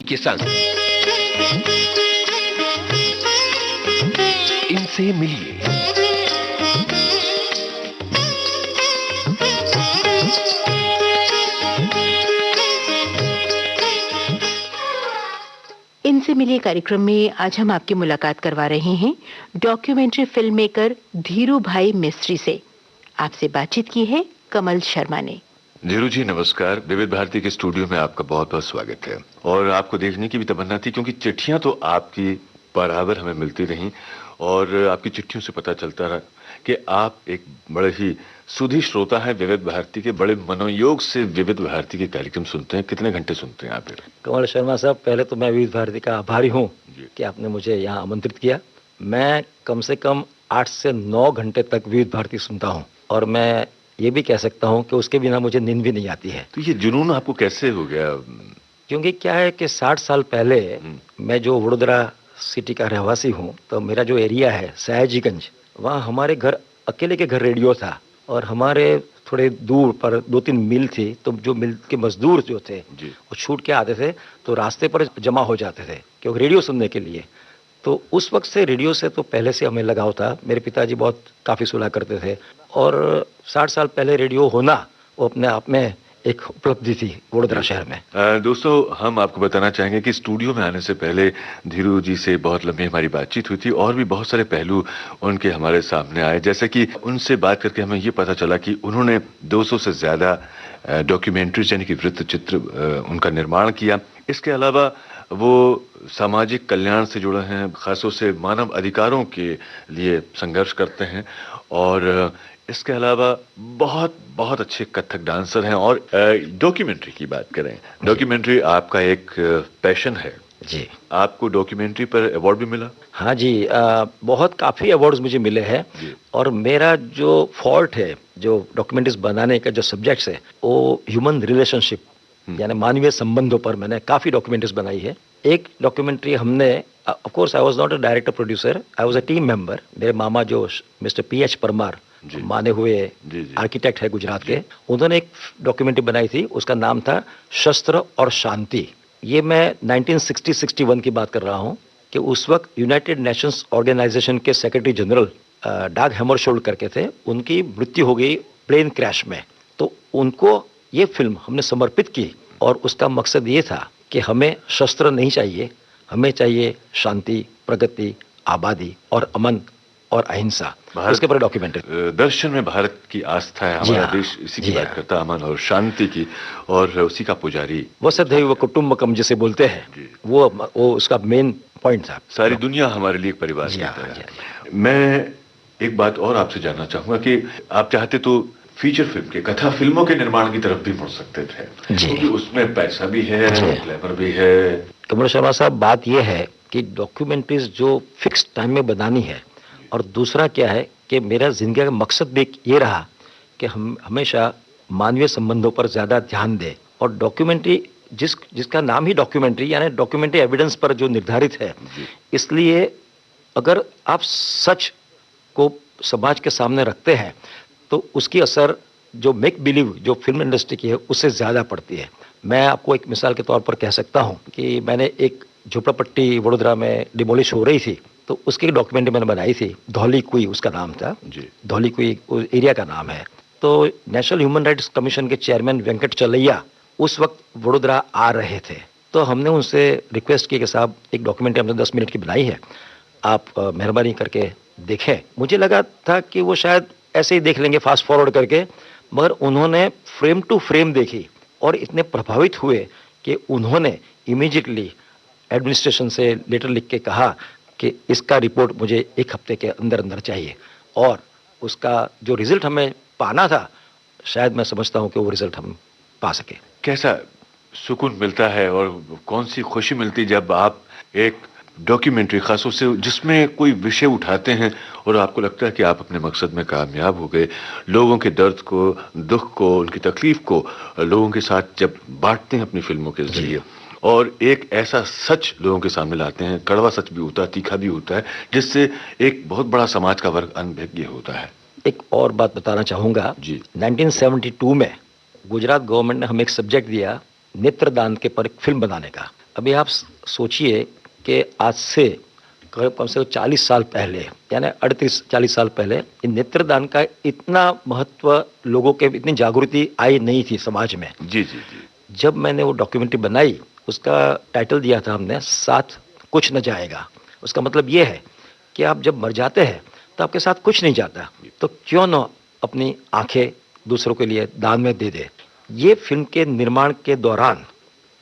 के संग। इनसे मिलिए। इनसे मिलिए कार्यक्रम में आज हम आपकी मुलाकात करवा रहे हैं डॉक्यूमेंट्री फिल्म मेकर धीरू भाई मिस्त्री से। आपसे बातचीत की है कमल शर्मा ने। धीरू जी नमस्कार। विविध भारती के स्टूडियो में आपका बहुत बहुत स्वागत है। और आपको देखने की भी तमन्ना थी, क्योंकि चिट्ठियां तो आपकी बराबर हमें मिलती रहीं और आपकी चिट्ठियों से पता चलता रहा कि आप एक बड़े ही सुधी श्रोता हैं विविध भारती के। बड़े मनोयोग से विविध भारती के कार्यक्रम सुनते हैं। कितने घंटे सुनते हैं आप? कमल शर्मा साहब, पहले तो मैं विविध भारती का आभारी हूँ कि आपने मुझे यहाँ आमंत्रित किया। मैं कम से कम 8 से 9 घंटे तक विविध भारती सुनता हूँ और मैं ये भी कह सकता हूँ कि उसके बिना मुझे नींद भी नहीं आती है। तो ये जुनून आपको कैसे हो गया? क्योंकि क्या है कि 60 साल पहले मैं जो वडोदरा सिटी का रहवासी हूँ, तो मेरा जो एरिया है सयाजीगंज, वहाँ हमारे घर अकेले के घर रेडियो था और हमारे थोड़े दूर पर 2-3 मिल थी। तो जो मिल के मजदूर जो थे वो छूट के आते थे तो रास्ते पर जमा हो जाते थे क्योंकि रेडियो सुनने के लिए। तो उस वक्त से रेडियो से तो पहले से हमें लगाव था। मेरे पिताजी बहुत काफ़ी सुना करते थे और 60 साल पहले रेडियो होना वो अपने आप में एक उपलब्धि थी वडोदरा शहर में। दोस्तों, हम आपको बताना चाहेंगे कि स्टूडियो में आने से पहले धीरू जी से बहुत लंबी हमारी बातचीत हुई थी और भी बहुत सारे पहलू उनके हमारे सामने आए। जैसे कि उनसे बात करके हमें ये पता चला कि उन्होंने 200 से ज़्यादा डॉक्यूमेंट्रीज यानी कि वृत्त चित्र उनका निर्माण किया। इसके अलावा वो सामाजिक कल्याण से जुड़े हैं, खासतौर से मानव अधिकारों के लिए संघर्ष करते हैं और इसके अलावा बहुत बहुत अच्छे कथक डांसर हैं। और डॉक्यूमेंट्री की बात करें, डॉक्यूमेंट्री आपका एक पैशन है जी। आपको डॉक्यूमेंट्री पर अवार्ड भी मिला? हाँ जी, बहुत काफ़ी अवार्ड्स मुझे मिले हैं और मेरा जो फॉल्ट है, जो डॉक्यूमेंट्रीज बनाने का जो सब्जेक्ट्स है, वो ह्यूमन रिलेशनशिप यानी मानवीय संबंधों पर मैंने काफ़ी डॉक्यूमेंट्रीज बनाई है। एक डॉक्यूमेंट्री हमने, of course I was not a director producer, I was a team member. मेरे मामा जो मिस्टर PH परमार, माने हुए आर्किटेक्ट है गुजरात के, उन्होंने एक डॉक्यूमेंट्री बनाई थी। उसका नाम था शस्त्र और शांति। ये मैं 1960-61 की बात कर रहा हूँ कि उस वक्त यूनाइटेड नेशंस ऑर्गेनाइजेशन के सेक्रेटरी जनरल डाग हैमरशोल्ड करके थे। उनकी मृत्यु हो गई प्लेन क्रैश में। तो उनको ये फिल्म हमने समर्पित की और उसका मकसद ये था कि हमें शस्त्र नहीं चाहिए, हमें चाहिए शांति, प्रगति, आबादी और अमन और अहिंसा। उसके ऊपर डॉक्यूमेंट्री। दर्शन में भारत की आस्था है, हमारा देश इसी की बात करता है, अमन और शांति की, और उसी का पुजारी वसुधैव कुटुंबकम जिसे बोलते हैं, वो उसका मेन पॉइंट था। सारी दुनिया हमारे लिए एक परिवार की तरह है। मैं एक बात और आपसे जानना चाहूंगा कि आप चाहते तो फीचर फिल्म के, कथा फिल्मों के निर्माण की तरफ भी मुड़ सकते थे, क्योंकि उसमें पैसा भी है, ग्लैमर भी है। कमल शर्मा साहब, बात यह है कि डॉक्यूमेंट्रीज जो फिक्स टाइम में बनानी है, और दूसरा क्या है कि मेरा जिंदगी का मकसद भी ये रहा कि हम हमेशा मानवीय संबंधों पर ज़्यादा ध्यान दें। और डॉक्यूमेंट्री जिसका नाम ही डॉक्यूमेंट्री यानी डॉक्यूमेंट्री एविडेंस पर जो निर्धारित है, इसलिए अगर आप सच को समाज के सामने रखते हैं तो उसकी असर जो मेक बिलीव जो फिल्म इंडस्ट्री की है उससे ज़्यादा पड़ती है। मैं आपको एक मिसाल के तौर पर कह सकता हूँ कि मैंने एक झोपड़पट्टी वडोदरा में डिमोलिश हो रही थी, तो उसकी डॉक्यूमेंट्री मैंने बनाई थी। धौली कुई उसका नाम था, धौली कुई एरिया का नाम है। तो नेशनल ह्यूमन राइट्स कमीशन के चेयरमैन वेंकट चलैया उस वक्त वडोदरा आ रहे थे, तो हमने उनसे रिक्वेस्ट की कि साहब एक डॉक्यूमेंट्री हमने 10 मिनट की बनाई है, आप मेहरबानी करके देखें। मुझे लगा था कि वो शायद ऐसे ही देख लेंगे फास्ट फॉरवर्ड करके, मगर उन्होंने फ्रेम टू फ्रेम देखी और इतने प्रभावित हुए कि उन्होंने इमीडिएटली एडमिनिस्ट्रेशन से लेटर लिख के कहा कि इसका रिपोर्ट मुझे 1 हफ्ते के अंदर अंदर चाहिए। और उसका जो रिजल्ट हमें पाना था, शायद मैं समझता हूँ कि वो रिजल्ट हम पा सके। कैसा सुकून मिलता है और कौन सी खुशी मिलती जब आप एक डॉक्यूमेंट्री, खासतौर से जिसमें कोई विषय उठाते हैं और आपको लगता है कि आप अपने मकसद में कामयाब हो गए, लोगों के दर्द को, दुख को, उनकी तकलीफ को लोगों के साथ जब बांटते हैं अपनी फिल्मों के जरिए, और एक ऐसा सच लोगों के सामने लाते हैं, कड़वा सच भी होता है, तीखा भी होता है, जिससे एक बहुत बड़ा समाज का वर्ग अनभिज्ञ होता है। एक और बात बताना चाहूँगा जी। 1972 में गुजरात गवर्नमेंट ने हमें एक सब्जेक्ट दिया नेत्रदान के पर एक फिल्म बनाने का। अभी आप सोचिए कि आज से कम से कम 40 साल पहले, यानी 38-40 साल पहले इन नेत्रदान का इतना महत्व, लोगों के इतनी जागृति आई नहीं थी समाज में। जी जी जी। जब मैंने वो डॉक्यूमेंट्री बनाई, उसका टाइटल दिया था हमने, साथ कुछ न जाएगा। उसका मतलब ये है कि आप जब मर जाते हैं तो आपके साथ कुछ नहीं जाता, तो क्यों न अपनी आंखें दूसरों के लिए दान में दे दे। ये फिल्म के निर्माण के दौरान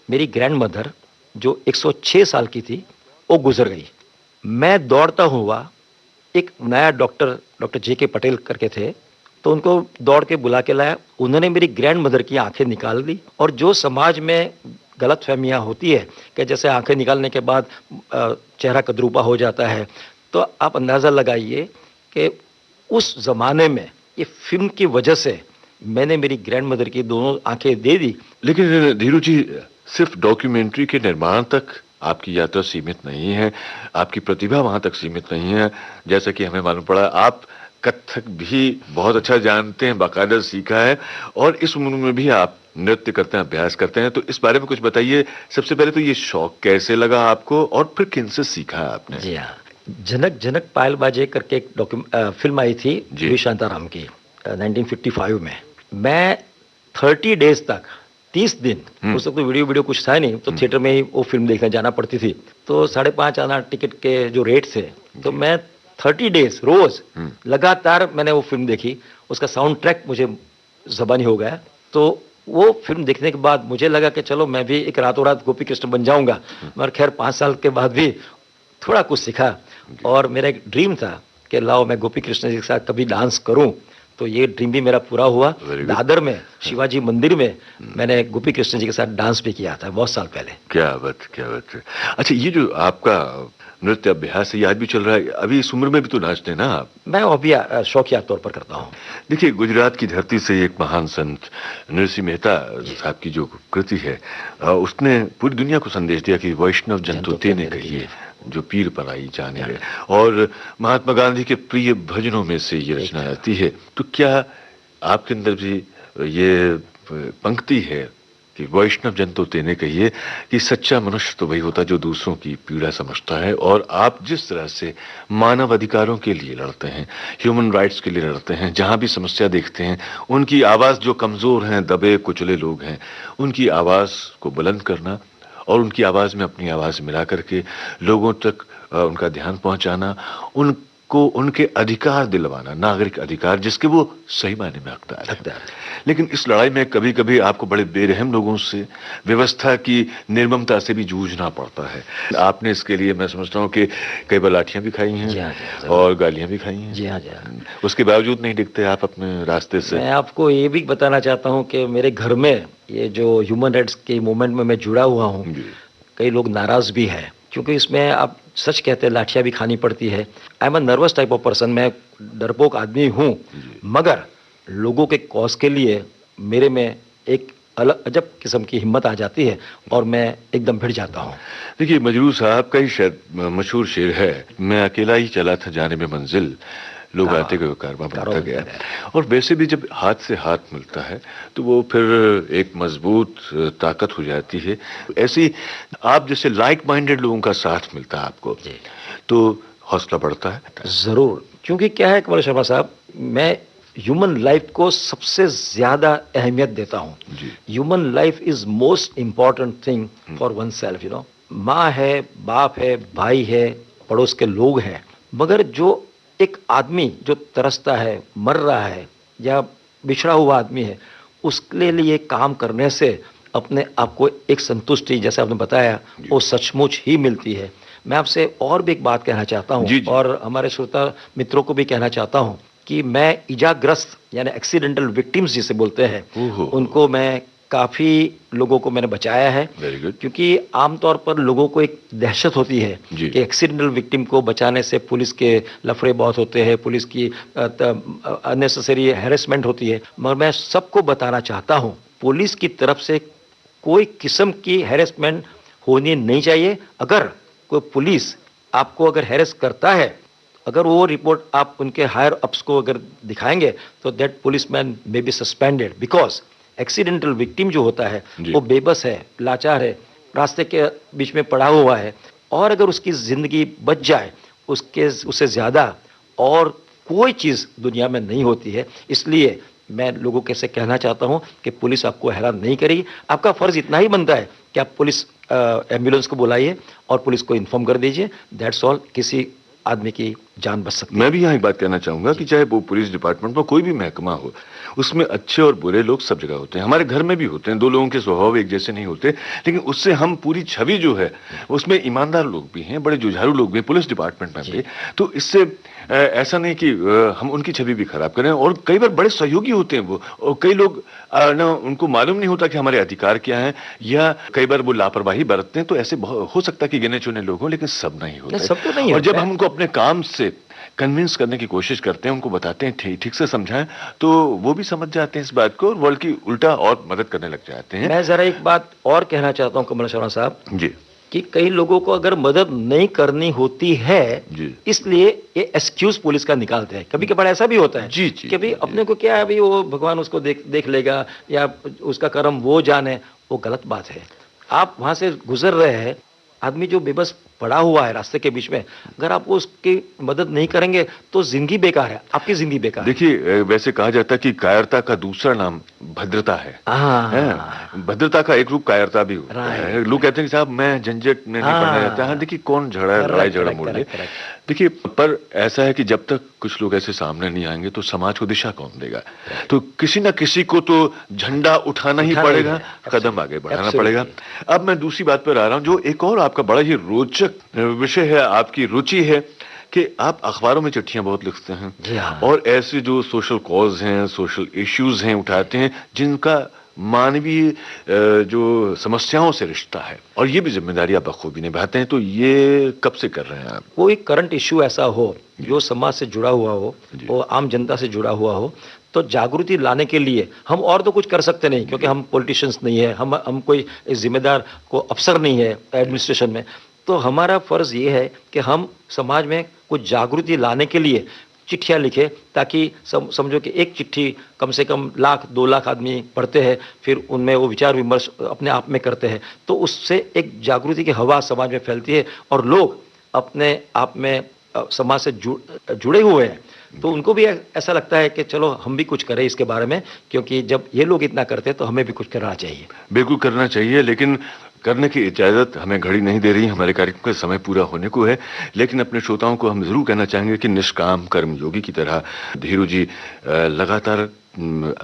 मेरी ग्रैंड मदर जो 106 साल की थी, वो गुजर गई। मैं दौड़ता हुआ, एक नया डॉक्टर जे.के. पटेल करके थे, तो उनको दौड़ के बुला के लाया। उन्होंने मेरी ग्रैंड मदर की आंखें निकाल दी। और जो समाज में गलतफहमियां होती है कि जैसे आंखें निकालने के बाद चेहरा कदरूपा हो जाता है, तो आप अंदाज़ा लगाइए कि उस ज़माने में ये फिल्म की वजह से मैंने मेरी ग्रैंड मदर की दोनों आंखें दे दी। लेकिन धीरू जी, सिर्फ डॉक्यूमेंट्री के निर्माण तक आपकी यात्रा सीमित नहीं है, आपकी प्रतिभा वहां तक सीमित नहीं है। जैसा कि हमें मालूम पड़ा, आप कथक भी बहुत अच्छा जानते हैं, बाकायदा सीखा है, और इस उम्र में भी आप नृत्य करते हैं, अभ्यास करते हैं। तो इस बारे में कुछ बताइए। सबसे पहले तो ये शौक कैसे लगा आपको, और फिर किनसे सीखा आपने? जी हाँ, जनक जनक पायल बाजे करके एक फिल्म आई थी वी शांताराम की 1955 में। मैं 30 डेज तक, 30 दिन, उस वक्त तो वीडियो कुछ था नहीं, तो थिएटर में ही वो फिल्म देखने जाना पड़ती थी। तो 5.5 आना टिकट के जो रेट थे, तो मैं 30 डेज रोज लगातार मैंने वो फिल्म देखी। उसका साउंड ट्रैक मुझे ज़बानी हो गया। तो वो फिल्म देखने के बाद मुझे लगा कि चलो मैं भी एक रातों रात गोपी कृष्ण बन जाऊंगा। मगर खैर 5 साल के बाद भी थोड़ा कुछ सीखा, और मेरा एक ड्रीम था कि लाओ मैं गोपी कृष्ण जी के साथ कभी डांस करूं। तो ये ड्रीम भी मेरा पूरा हुआ। दादर में शिवाजी मंदिर में मैंने गोपी कृष्ण जी के साथ डांस भी किया था बहुत साल पहले। क्या बात, क्या बात है। अच्छा, ये जो आपका नृत्य अभ्यास है, ये आज भी चल रहा है? अभी इस उम्र में भी तो नाचते हैं ना आप? मैं अभी शौकिया तौर पर करता हूँ। देखिए, गुजरात की धरती से एक महान संत नरसिंह मेहता साहब की जो कृति है, उसने पूरी दुनिया को संदेश दिया कि वैष्णव जंतु तेने कहिए, जो पीर पराई जाने रहे। और महात्मा गांधी के प्रिय भजनों में से ये रचना आती है। तो क्या आपके अंदर भी ये पंक्ति है कि वैष्णव जंतु तेने कहिए, कि सच्चा मनुष्य तो वही होता है जो दूसरों की पीड़ा समझता है? और आप जिस तरह से मानव अधिकारों के लिए लड़ते हैं, ह्यूमन राइट्स के लिए लड़ते हैं, जहां भी समस्या देखते हैं, उनकी आवाज़, जो कमज़ोर हैं, दबे कुचले लोग हैं, उनकी आवाज़ को बुलंद करना, और उनकी आवाज़ में अपनी आवाज़ मिला करके लोगों तक उनका ध्यान पहुंचाना, उनको उनके अधिकार दिलवाना, नागरिक अधिकार जिसके वो सही मायने में हकदार है। लेकिन इस लड़ाई में कभी कभी आपको बड़े बेरहम लोगों से, व्यवस्था की निर्ममता से भी जूझना पड़ता है। आपने इसके लिए, मैं समझता हूँ कि कई बार लाठियां भी खाई हैं और गालियां भी खाई हैं। जी हाँ। उसके बावजूद नहीं दिखते आप अपने रास्ते से? मैं आपको ये भी बताना चाहता हूँ कि मेरे घर में ये जो ह्यूमन राइट्स के मूवमेंट में मैं जुड़ा हुआ हूँ, कई लोग नाराज भी हैं, क्योंकि इसमें आप सच कहते हैं लाठियां भी खानी पड़ती है। I am a nervous type of person, मैं डरपोक आदमी हूँ, मगर लोगों के कॉज के लिए मेरे में एक अलग अजब किस्म की हिम्मत आ जाती है, और मैं एकदम भिड़ जाता हूँ। देखिए, मजरू साहब का ही शायद मशहूर शेर है, मैं अकेला ही चला था जाने में मंजिल, लोग आते गए कारवां बढ़ता गया। और वैसे भी जब हाथ से हाथ मिलता है तो वो फिर एक मजबूत ताकत हो जाती है। ऐसी आप जैसे लाइक माइंडेड लोगों का साथ मिलता है आपको, तो हौसला बढ़ता है। जरूर, क्योंकि क्या है कमल शर्मा साहब, मैं ह्यूमन लाइफ को सबसे ज्यादा अहमियत देता हूँ। Human life is most important thing for one self, you know. माँ है, बाप है, भाई है, पड़ोस के लोग हैं, मगर जो एक आदमी जो तरसता है, मर रहा है, या बिछड़ा हुआ आदमी है, उसके लिए काम करने से अपने आप को एक संतुष्टि, जैसे आपने बताया, वो सचमुच ही मिलती है। मैं आपसे और भी एक बात कहना चाहता हूँ, और हमारे श्रोता मित्रों को भी कहना चाहता हूँ कि मैं इजाग्रस्त, यानी एक्सीडेंटल विक्टिम्स जिसे बोलते हैं, उनको मैं काफ़ी लोगों को मैंने बचाया है। क्योंकि आमतौर पर लोगों को एक दहशत होती है कि एक्सीडेंटल विक्टिम को बचाने से पुलिस के लफड़े बहुत होते हैं, पुलिस की अननेसेसरी हैरेसमेंट होती है। मगर मैं सबको बताना चाहता हूँ, पुलिस की तरफ से कोई किस्म की हैरेसमेंट होनी नहीं चाहिए। अगर कोई पुलिस आपको अगर हैरेस करता है, अगर वो रिपोर्ट आप उनके हायर अप्स को अगर दिखाएंगे, तो that policeman may be suspended, because accidental victim जो होता है वो बेबस है, लाचार है, रास्ते के बीच में पड़ा हुआ है और अगर उसकी ज़िंदगी बच जाए, उससे ज़्यादा और कोई चीज़ दुनिया में नहीं होती है। इसलिए मैं लोगों के से कहना चाहता हूं कि पुलिस आपको हैरान नहीं करेगी। आपका फ़र्ज़ इतना ही बनता है कि आप पुलिस एम्बुलेंस को बुलाइए और पुलिस को इन्फॉर्म कर दीजिए। दैट्स ऑल, किसी आदमी की जान बच सकती है। मैं भी यहाँ एक बात कहना चाहूंगा कि चाहे वो पुलिस डिपार्टमेंट में कोई भी महकमा हो, उसमें अच्छे और बुरे लोग सब जगह होते हैं। हमारे घर में भी होते हैं, दो लोगों के स्वभाव एक जैसे नहीं होते, लेकिन उससे हम पूरी छवि जो है उसमें ईमानदार लोग भी हैं, बड़े जुझारू लोग भी हैं पुलिस डिपार्टमेंट में भी। तो इससे ऐसा नहीं कि हम उनकी छवि भी खराब करें। और कई बार बड़े सहयोगी होते हैं वो, और कई लोग ना उनको मालूम नहीं होता कि हमारे अधिकार क्या हैं, या कई बार वो लापरवाही बरतते हैं। तो ऐसे हो सकता है कि गिने चुने लोग हों, लेकिन सब नहीं होता। सब तो नहीं और होता जब है। हम उनको अपने काम से कन्विंस करने की कोशिश करते हैं, उनको बताते हैं, ठीक से समझाएं, तो वो भी समझ जाते हैं इस बात को और बल्कि उल्टा और मदद करने लग जाते हैं। मैं जरा एक बात और कहना चाहता हूं कमल शर्मा साहब जी कि कई लोगों को अगर मदद नहीं करनी होती है, जी इसलिए ये एक्सक्यूज पुलिस का निकालते हैं। कभी कभार ऐसा भी होता है जी कि भाई अपने को क्या है, भाई वो भगवान उसको देख लेगा या उसका कर्म वो जाने। वो गलत बात है। आप वहां से गुजर रहे हैं, आदमी जो बेबस पड़ा हुआ है रास्ते के बीच में, अगर आप उसकी मदद नहीं करेंगे तो जिंदगी बेकार है, आपकी जिंदगी बेकार है। देखिए, वैसे कहा जाता है कि कायरता का दूसरा नाम भद्रता है। भद्रता का एक रूप कायरता भी होता है। लोग कहते हैं कि साहब मैं झंझट में नहीं पड़ना चाहता। हाँ, देखिए कौन झगड़ा लड़ाई झगड़ा मोड़ ले। देखिए, पर ऐसा है कि जब तक कुछ लोग ऐसे सामने नहीं आएंगे तो समाज को दिशा कौन देगा। तो किसी ना किसी को तो झंडा उठाना ही पड़ेगा, कदम आगे बढ़ाना पड़ेगा। अब मैं दूसरी बात पर आ रहा हूं, जो एक और आपका बड़ा ही रोचक विषय है, आपकी रुचि है कि आप अखबारों में चिट्ठियां बहुत लिखते हैं और ऐसे जो सोशल कॉज हैं, सोशल इश्यूज हैं उठाते हैं, जिनका मानवीय जो समस्याओं से रिश्ता है, और ये भी जिम्मेदारी आप बखूबी निभाते हैं। तो ये कब से कर रहे हैं आप? कोई करंट इश्यू ऐसा हो जो समाज से जुड़ा हुआ हो और आम जनता से जुड़ा हुआ हो, तो जागृति लाने के लिए हम और तो कुछ कर सकते नहीं, क्योंकि हम पॉलिटिशियंस नहीं है, हम कोई जिम्मेदार को अफसर नहीं है एडमिनिस्ट्रेशन में। तो हमारा फर्ज ये है कि हम समाज में कुछ जागृति लाने के लिए चिट्ठियां लिखे, ताकि समझो कि एक चिट्ठी कम से कम 1-2 लाख आदमी पढ़ते हैं, फिर उनमें वो विचार विमर्श अपने आप में करते हैं, तो उससे एक जागृति की हवा समाज में फैलती है और लोग अपने आप में समाज से जुड़े हुए हैं। तो उनको भी ऐसा लगता है कि चलो हम भी कुछ करें इसके बारे में, क्योंकि जब ये लोग इतना करते हैं तो हमें भी कुछ करना चाहिए। बिल्कुल करना चाहिए, लेकिन करने की इजाजत हमें घड़ी नहीं दे रही। हमारे कार्यक्रम का समय पूरा होने को है, लेकिन अपने श्रोताओं को हम जरूर कहना चाहेंगे कि निष्काम कर्मयोगी की तरह धीरू जी लगातार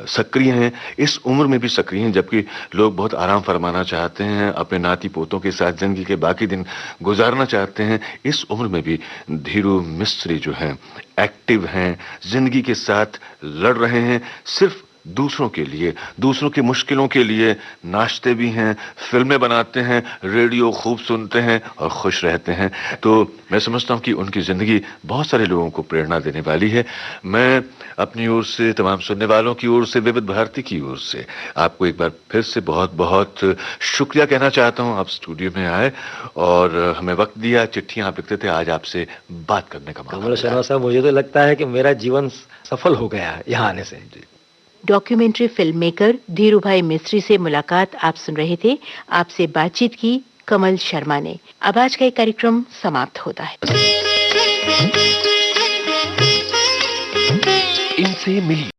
सक्रिय हैं, इस उम्र में भी सक्रिय हैं, जबकि लोग बहुत आराम फरमाना चाहते हैं, अपने नाती पोतों के साथ जिंदगी के बाकी दिन गुजारना चाहते हैं। इस उम्र में भी धीरू मिस्त्री जो हैं एक्टिव हैं, जिंदगी के साथ लड़ रहे हैं, सिर्फ दूसरों के लिए, दूसरों की मुश्किलों के लिए नाचते भी हैं, फिल्में बनाते हैं, रेडियो खूब सुनते हैं और खुश रहते हैं। तो मैं समझता हूं कि उनकी जिंदगी बहुत सारे लोगों को प्रेरणा देने वाली है। मैं अपनी ओर से, तमाम सुनने वालों की ओर से, विविध भारती की ओर से आपको एक बार फिर से बहुत बहुत शुक्रिया कहना चाहता हूं। आप स्टूडियो में आए और हमें वक्त दिया। चिट्ठियां आप लिखते थे, आज आपसे बात करने का मौका कमल शर्मा साहब, मुझे तो लगता है कि मेरा जीवन सफल हो गया है यहाँ आने से। डॉक्यूमेंट्री फिल्म मेकर धीरू भाई मिस्त्री से मुलाकात आप सुन रहे थे। आपसे बातचीत की कमल शर्मा ने। अब आज का ये कार्यक्रम समाप्त होता है। इनसे मिलिए।